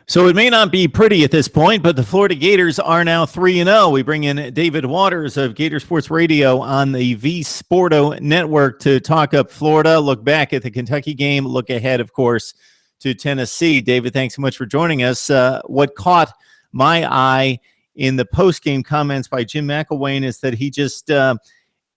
So it may not be pretty at this point, but the Florida Gators are now 3-0. We bring in David Waters of Gator Sports Radio on the V Sporto Network to talk up Florida, look back at the Kentucky game, look ahead, of course, to Tennessee. David, thanks so much for joining us. What caught my eye in the post-game comments by Jim McElwain is that he just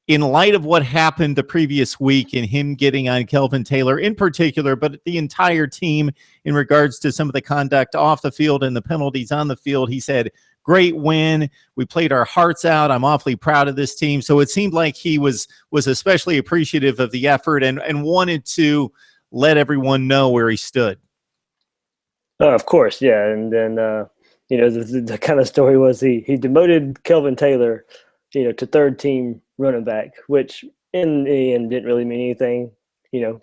in light of what happened the previous week and him getting on Kelvin Taylor in particular, but the entire team in regards to some of the conduct off the field and the penalties on the field, he said, great win. We played our hearts out. I'm awfully proud of this team. So it seemed like he was especially appreciative of the effort and wanted to let everyone know where he stood. Of course, yeah. And then, the kind of story was he demoted Kelvin Taylor, to third team running back, which in the end didn't really mean anything.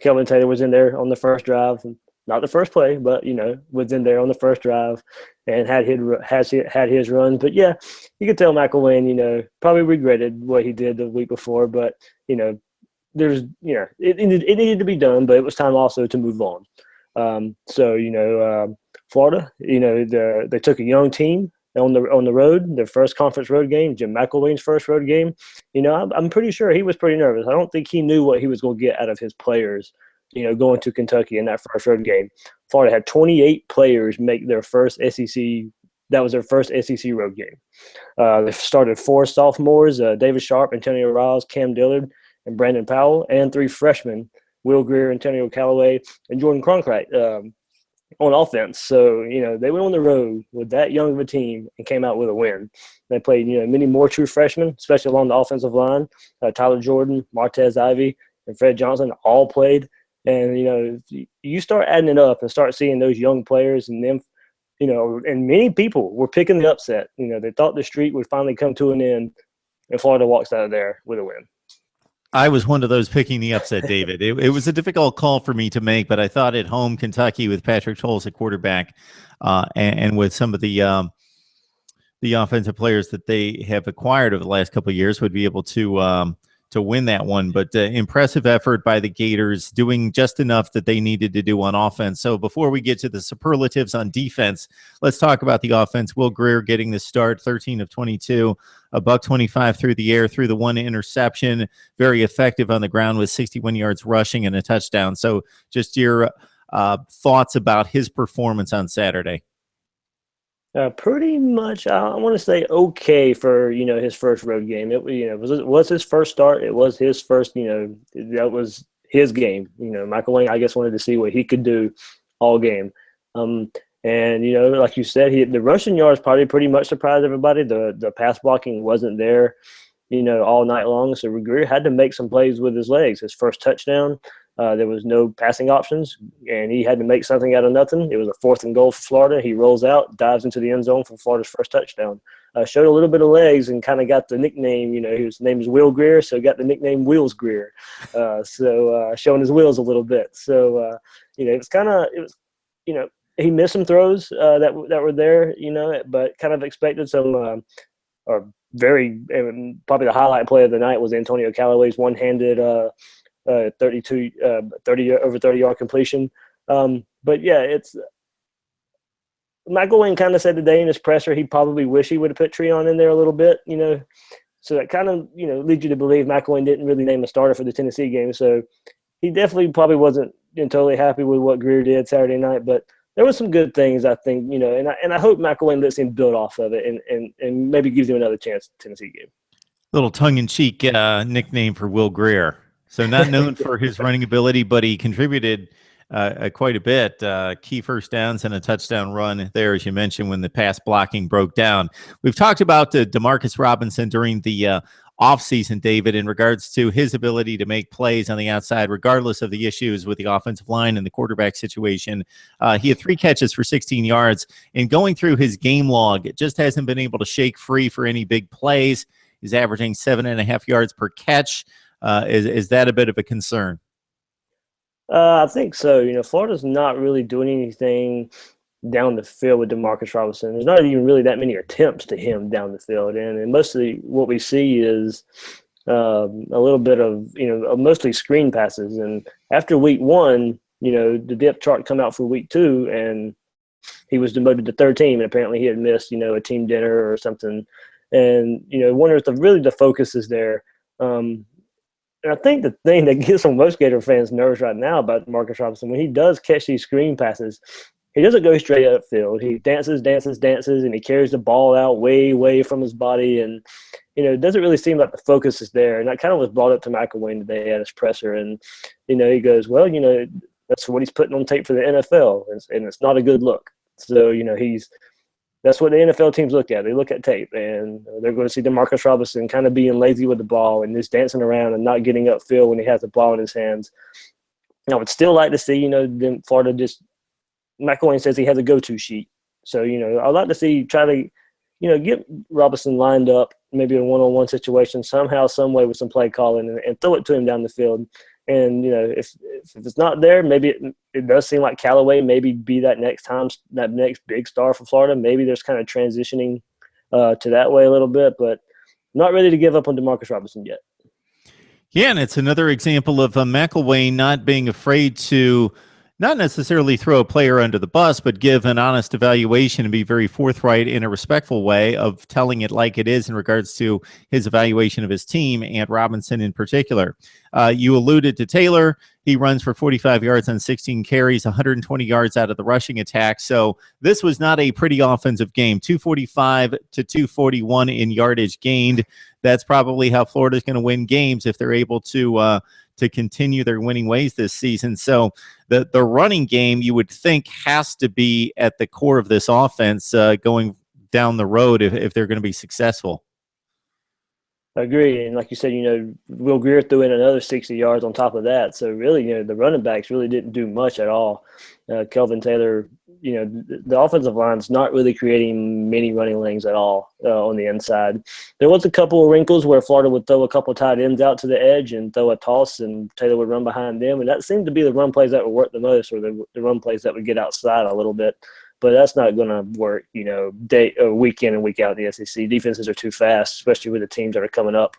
Kelvin Taylor was in there on the first drive, not the first play, but was in there on the first drive and had his run. But yeah, you could tell McElwain, probably regretted what he did the week before, but it needed to be done, but it was time also to move on. Florida, they took a young team on the road, their first conference road game, Jim McElwain's first road game. I'm pretty sure he was pretty nervous. I don't think he knew what he was going to get out of his players, going to Kentucky in that first road game. Florida had 28 players make their first SEC. That was their first SEC road game. They started 4 sophomores, David Sharp, Antonio Riles, Cam Dillard, and Brandon Powell, and 3 freshmen, Will Greer, Antonio Callaway, and Jordan Cronkrite, on offense. So, they went on the road with that young of a team and came out with a win. They played, many more true freshmen, especially along the offensive line. Tyler Jordan, Martez Ivey, and Fred Johnson all played. And, you start adding it up and start seeing those young players and them, and many people were picking the upset. They thought the streak would finally come to an end, and Florida walks out of there with a win. I was one of those picking the upset, David. It was a difficult call for me to make, but I thought at home Kentucky with Patrick Scholes at quarterback and with some of the offensive players that they have acquired over the last couple of years would be able to win that one. But impressive effort by the Gators, doing just enough that they needed to do on offense. So before we get to the superlatives on defense, let's talk about the offense. Will Greer getting the start, 13 of 22, $125 through the air, through the 1 interception, very effective on the ground with 61 yards rushing and a touchdown. So just your thoughts about his performance on Saturday. Pretty much, I want to say okay for his first road game. It was his first start. It was his first. That was his game. McElwain, I guess, wanted to see what he could do all game. And like you said, the rushing yards probably pretty much surprised everybody. The pass blocking wasn't there, all night long. So Greer had to make some plays with his legs. His first touchdown. There was no passing options, and he had to make something out of nothing. It was a 4th and goal for Florida. He rolls out, dives into the end zone for Florida's first touchdown. Showed a little bit of legs and kind of got the nickname, his name is Will Greer, so got the nickname Wheels Greer. Showing his wheels a little bit. So, he missed some throws that were there, but kind of expected some probably the highlight play of the night was Antonio Callaway's one-handed 30-yard completion. But yeah, it's McElwain kind of said today in his presser he probably wish he would have put Treon in there a little bit, so that kind of leads you to believe McElwain didn't really name a starter for the Tennessee game. So he definitely probably wasn't totally happy with what Greer did Saturday night, but there was some good things, I think, and I hope McElwain lets him build off of it and maybe gives him another chance at the Tennessee game. Little tongue-in-cheek nickname for Will Greer. So not known for his running ability, but he contributed quite a bit. Key first downs and a touchdown run there, as you mentioned, when the pass blocking broke down. We've talked about Demarcus Robinson during the offseason, David, in regards to his ability to make plays on the outside, regardless of the issues with the offensive line and the quarterback situation. He had 3 catches for 16 yards. And going through his game log, it just hasn't been able to shake free for any big plays. He's averaging 7.5 yards per catch. Is that a bit of a concern? I think so. Florida's not really doing anything down the field with Demarcus Robinson. There's not even really that many attempts to him down the field, and mostly what we see is a little bit of mostly screen passes. And after week 1, the depth chart come out for week 2, and he was demoted to third team, and apparently he had missed, a team dinner or something. And, wonder if the focus is there. And I think the thing that gets on most Gator fans' nerves right now about Marcus Robinson, when he does catch these screen passes, he doesn't go straight upfield. He dances, and he carries the ball out way, way from his body. And, it doesn't really seem like the focus is there. And that kind of was brought up to McElwain today at his presser. And, he goes, well, that's what he's putting on tape for the NFL. And it's not a good look. So, that's what the NFL teams look at. They look at tape, and they're going to see DeMarcus Robinson kind of being lazy with the ball and just dancing around and not getting upfield when he has the ball in his hands. I would still like to see, then Florida just – McElwain says he has a go-to sheet. So, I'd like to see try to, get Robinson lined up, maybe in a one-on-one situation somehow, some way with some play calling and throw it to him down the field. And, if it's not there, maybe it does seem like Callaway maybe be that next big star for Florida. Maybe there's kind of transitioning to that way a little bit, but not ready to give up on DeMarcus Robinson yet. Yeah, and it's another example of McElwain not being afraid to not necessarily throw a player under the bus, but give an honest evaluation and be very forthright in a respectful way of telling it like it is in regards to his evaluation of his team and Robinson in particular. You alluded to Taylor. He runs for 45 yards on 16 carries, 120 yards out of the rushing attack. So this was not a pretty offensive game. 245 to 241 in yardage gained. That's probably how Florida's going to win games if they're able to continue their winning ways this season. So the running game, you would think, has to be at the core of this offense going down the road if they're going to be successful. I agree. And like you said, Will Greer threw in another 60 yards on top of that. So really, the running backs really didn't do much at all. Kelvin Taylor, the offensive line's not really creating many running lanes at all on the inside. There was a couple of wrinkles where Florida would throw a couple of tight ends out to the edge and throw a toss, and Taylor would run behind them. And that seemed to be the run plays that would work the most, or the run plays that would get outside a little bit. But that's not going to work, week in and week out in the SEC. Defenses are too fast, especially with the teams that are coming up.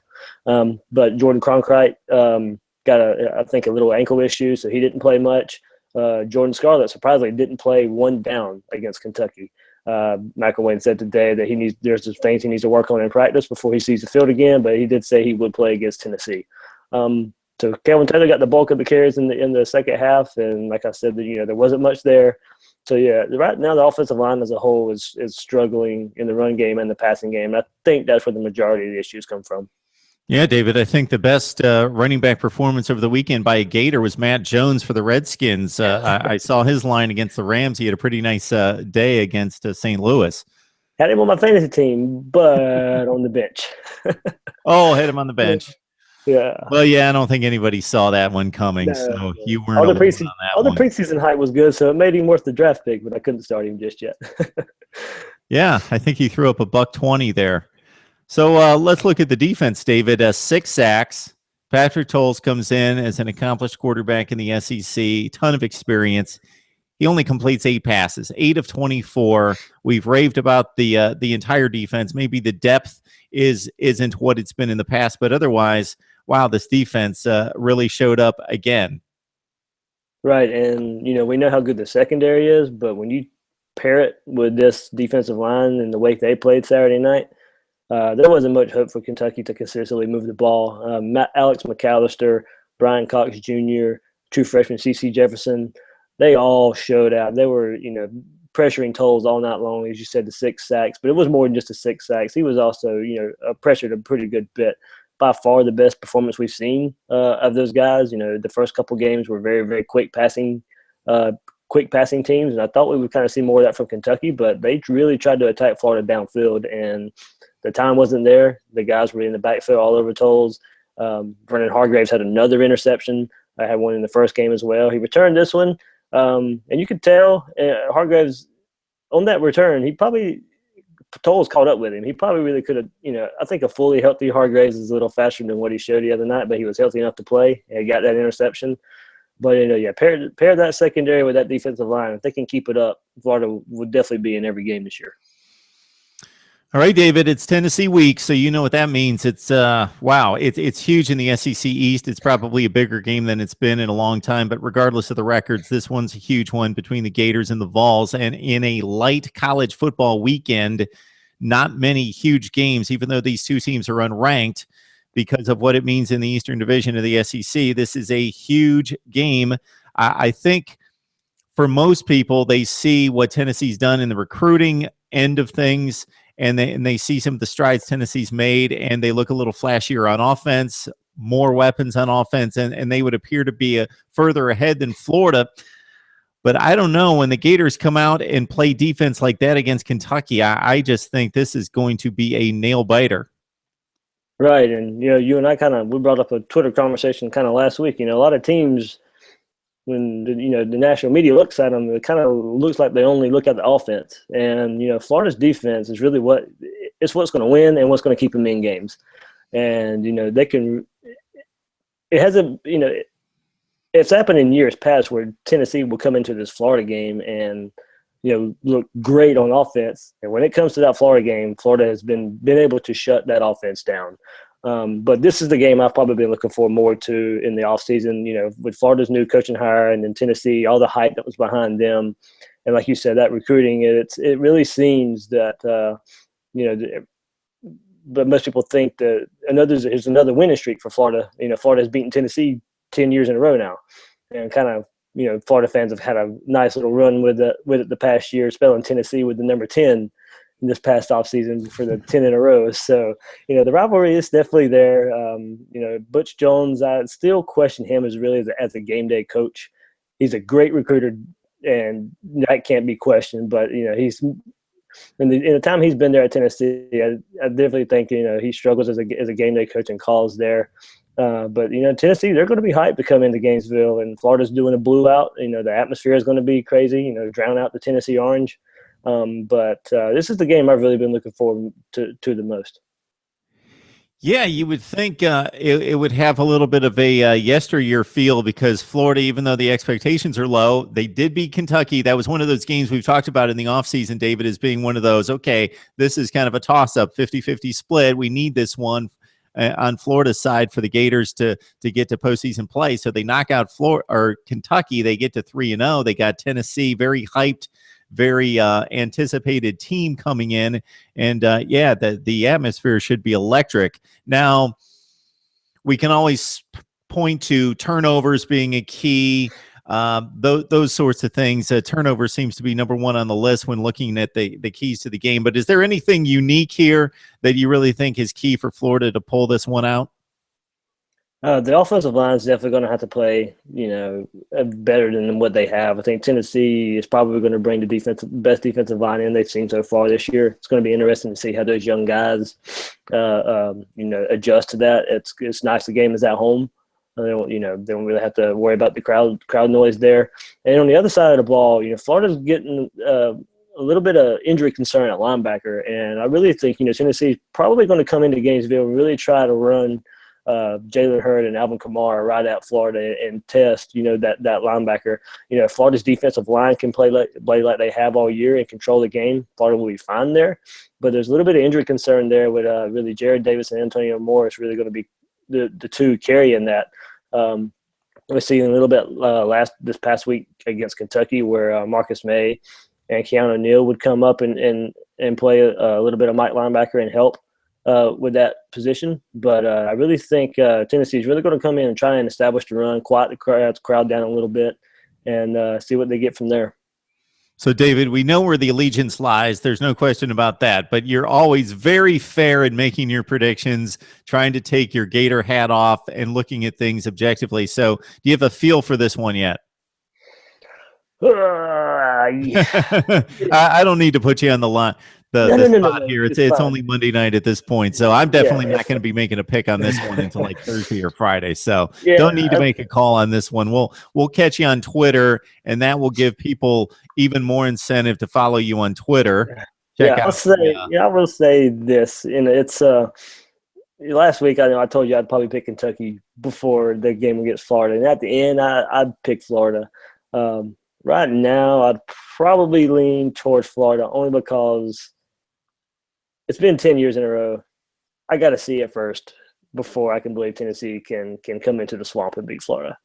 But Jordan Cronkite got, I think, a little ankle issue, so he didn't play much. Jordan Scarlett, surprisingly, didn't play one down against Kentucky. McElwain said today that there's some things he needs to work on in practice before he sees the field again, but he did say he would play against Tennessee. So Kelvin Taylor got the bulk of the carries in the second half, and like I said, there wasn't much there. So, yeah, right now the offensive line as a whole is struggling in the run game and the passing game. I think that's where the majority of the issues come from. Yeah, David, I think the best running back performance over the weekend by a Gator was Matt Jones for the Redskins. I saw his line against the Rams. He had a pretty nice day against St. Louis. Had him on my fantasy team, but on the bench. Oh, had him on the bench. Yeah. Well, yeah, I don't think anybody saw that one coming, so you weren't alone on that one. The preseason hype was good, so it made him worth the draft pick, but I couldn't start him just yet. Yeah, I think he threw up $120 there. So let's look at the defense, David. 6 sacks. Patrick Towles comes in as an accomplished quarterback in the SEC, ton of experience. He only completes 8 passes, 8 of 24. We've raved about the entire defense. Maybe the depth isn't what it's been in the past, but otherwise, wow, this defense really showed up again. Right, and we know how good the secondary is, but when you pair it with this defensive line and the way they played Saturday night, there wasn't much hope for Kentucky to consistently move the ball. Alex McAllister, Brian Cox Jr., true freshman C.C. Jefferson, they all showed out. They were, pressuring Towles all night long, as you said, the 6 sacks. But it was more than just the 6 sacks. He was also, pressured a pretty good bit. By far the best performance we've seen of those guys. The first couple games were very, very quick passing teams, and I thought we would kind of see more of that from Kentucky, but they really tried to attack Florida downfield, and the time wasn't there. The guys were in the backfield all over Towles. Vernon Hargraves had another interception. I had one in the first game as well. He returned this one, and you could tell Hargraves on that return, Towles caught up with him. He probably really could have, I think a fully healthy Hargraves is a little faster than what he showed the other night, but he was healthy enough to play and got that interception. But, pair that secondary with that defensive line. If they can keep it up, Florida would definitely be in every game this year. All right, David, it's Tennessee week, so you know what that means. It's wow, it's huge in the SEC East. It's probably a bigger game than it's been in a long time, but regardless of the records, this one's a huge one between the Gators and the Vols. And in a light college football weekend, not many huge games, even though these two teams are unranked because of what it means in the Eastern Division of the SEC. This is a huge game. I think for most people, they see what Tennessee's done in the recruiting end of things, and they see some of the strides Tennessee's made, and they look a little flashier on offense, more weapons on offense, and they would appear to be further ahead than Florida. But I don't know, when the Gators come out and play defense like that against Kentucky, I just think this is going to be a nail biter. Right, and you and I we brought up a Twitter conversation kind of last week. A lot of teams, when the national media looks at them, it kind of looks like they only look at the offense. And Florida's defense is really what's going to win and what's going to keep them in games. And they can. It hasn't. It's happened in years past where Tennessee will come into this Florida game and look great on offense. And when it comes to that Florida game, Florida has been able to shut that offense down. But this is the game I've probably been looking for more to in the offseason, with Florida's new coaching hire and then Tennessee, all the hype that was behind them. And like you said, that recruiting, it really seems that, but most people think that there's another winning streak for Florida. Florida has beaten Tennessee 10 years in a row now. And kind of, Florida fans have had a nice little run with it the past year, spelling Tennessee with the number 10 in this past offseason for the 10 in a row. So, the rivalry is definitely there. Butch Jones, I still question him as a game day coach. He's a great recruiter, and that can't be questioned. But, he's in the time he's been there at Tennessee, I definitely think, he struggles as a game day coach and calls there. But Tennessee, they're going to be hyped to come into Gainesville, and Florida's doing a blue out. The atmosphere is going to be crazy. Drown out the Tennessee Orange. But this is the game I've really been looking forward to the most. Yeah, you would think it would have a little bit of a yesteryear feel, because Florida, even though the expectations are low, they did beat Kentucky. That was one of those games we've talked about in the offseason, David, as being one of those, okay, this is kind of a toss-up, 50-50 split. We need this one on Florida's side for the Gators to get to postseason play. So they knock out Kentucky. They get to 3-0. They got Tennessee, very hyped, very anticipated team coming in. And the atmosphere should be electric. Now, we can always point to turnovers being a key, those sorts of things. Turnover seems to be number one on the list when looking at the keys to the game. But is there anything unique here that you really think is key for Florida to pull this one out? The offensive line is definitely going to have to play, better than what they have. I think Tennessee is probably going to bring the best defensive line in they've seen so far this year. It's going to be interesting to see how those young guys, adjust to that. It's nice the game is at home. They don't really have to worry about the crowd noise there. And on the other side of the ball, Florida's getting a little bit of injury concern at linebacker, and I really think Tennessee's probably going to come into Gainesville and really try to run Jalen Hurd and Alvin Kamara right at Florida and test, that linebacker. Florida's defensive line can play like they have all year and control the game. Florida will be fine there, but there's a little bit of injury concern there with really Jared Davis and Antonio Morris really going to be the two carrying that. We see a little bit this past week against Kentucky where Marcus May and Keanu Neal would come up and play a little bit of Mike linebacker and help with that position. But I really think Tennessee is really going to come in and try and establish the run, quiet the crowd down a little bit, and see what they get from there. So, David, we know where the allegiance lies. There's no question about that. But you're always very fair in making your predictions, trying to take your Gator hat off and looking at things objectively. So, do you have a feel for this one yet? I don't need to put you on the line. The spot here. It's only Monday night at this point, so I'm definitely not going to be making a pick on this one until like Thursday or Friday. So don't need to make a call on this one. We'll catch you on Twitter, and that will give people even more incentive to follow you on Twitter. I will say this. It's last week I told you I'd probably pick Kentucky before the game against Florida, and at the end I'd pick Florida. Right now I'd probably lean towards Florida only because It's been 10 years in a row. I got to see it first before I can believe Tennessee can come into the swamp and beat Florida.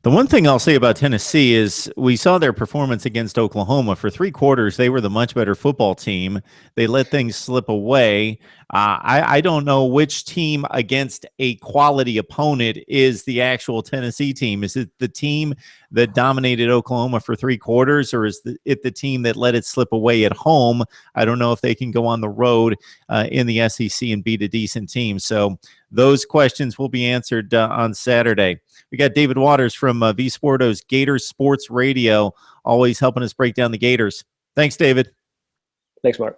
The one thing I'll say about Tennessee is we saw their performance against Oklahoma. For 3 quarters, they were the much better football team. They let things slip away. I don't know which team against a quality opponent is the actual Tennessee team. Is it the team that dominated Oklahoma for 3 quarters, or is it the team that let it slip away at home? I don't know if they can go on the road in the SEC and beat a decent team. So those questions will be answered on Saturday. We got David Waters from V Sporto's Gator Sports Radio, always helping us break down the Gators. Thanks, David. Thanks, Mark.